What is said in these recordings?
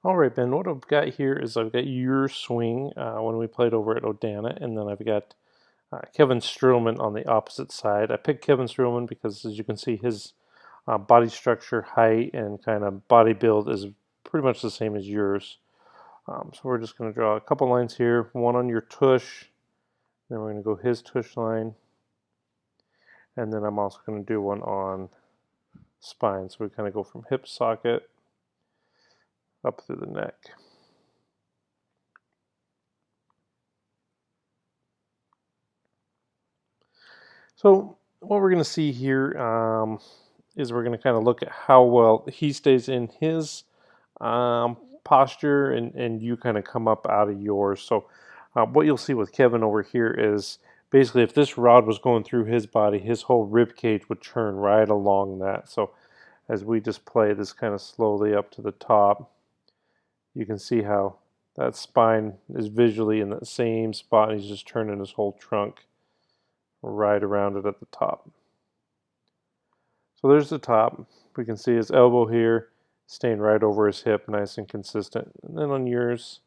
All right, Ben, what I've got here is I've got your swing when we played over at Odana, and then I've got Kevin Streelman on the opposite side. I picked Kevin Streelman because, as you can see, his body structure, height, and kind of body build is pretty much the same as yours. So we're just going to draw a couple lines here, one on your tush, then we're going to go his tush line, and then I'm also going to do one on spine. So we kind of go from hip socket up through the neck. So what we're going to see here is we're going to kind of look at how well he stays in his posture and you kind of come up out of yours. So what you'll see with Kevin over here is basically if this rod was going through his body, his whole rib cage would turn right along that. So as we just play this kind of slowly up to the top, you can see how that spine is visually in that same spot, and he's just turning his whole trunk right around it at the top. So there's the top. We can see his elbow here staying right over his hip, nice and consistent. And then on yours,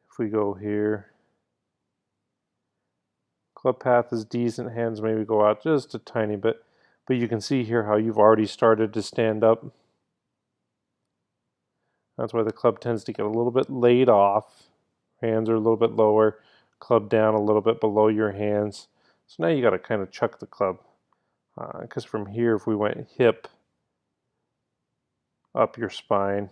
if we go here, club path is decent, hands maybe go out just a tiny bit, but you can see here how you've already started to stand up. That's why the club tends to get a little bit laid off. Hands are a little bit lower, club down a little bit below your hands. So now you got to kind of chuck the club. Because from here, if we went hip up your spine,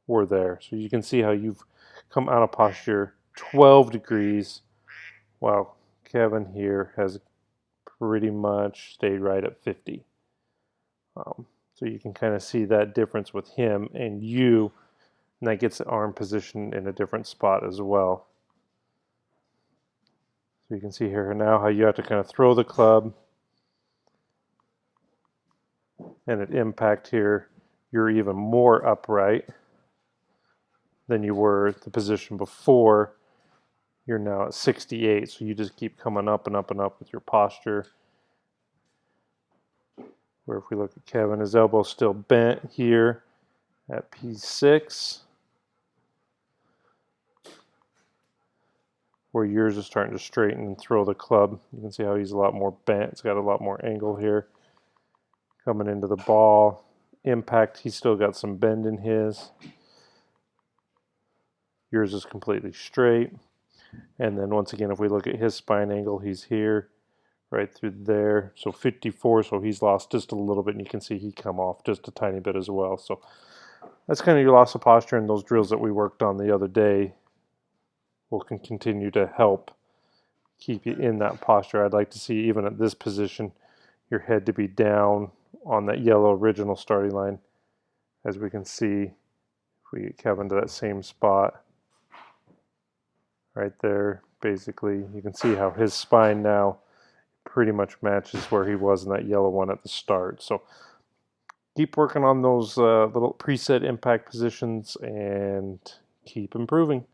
we're there. So you can see how you've come out of posture 12 degrees, while Kevin here has pretty much stayed right at 50. So you can kind of see that difference with him and you, and that gets the arm positioned in a different spot as well. So you can see here now how you have to kind of throw the club and at impact here, you're even more upright than you were at the position before. You're now at 68, so you just keep coming up and up and up with your posture. Where if we look at Kevin, his elbow's still bent here at P6. Where yours is starting to straighten and throw the club. You can see how he's a lot more bent. It's got a lot more angle here. Coming into the ball. Impact, he's still got some bend in his. Yours is completely straight. And then once again, if we look at his spine angle, he's here, right through there. So 54, so he's lost just a little bit, and you can see he come off just a tiny bit as well. So that's kind of your loss of posture, and those drills that we worked on the other day will continue to help keep you in that posture. I'd like to see, even at this position, your head to be down on that yellow original starting line. As we can see, if we get Kevin to that same spot, right there, basically, you can see how his spine now pretty much matches where he was in that yellow one at the start. So keep working on those little preset impact positions and keep improving.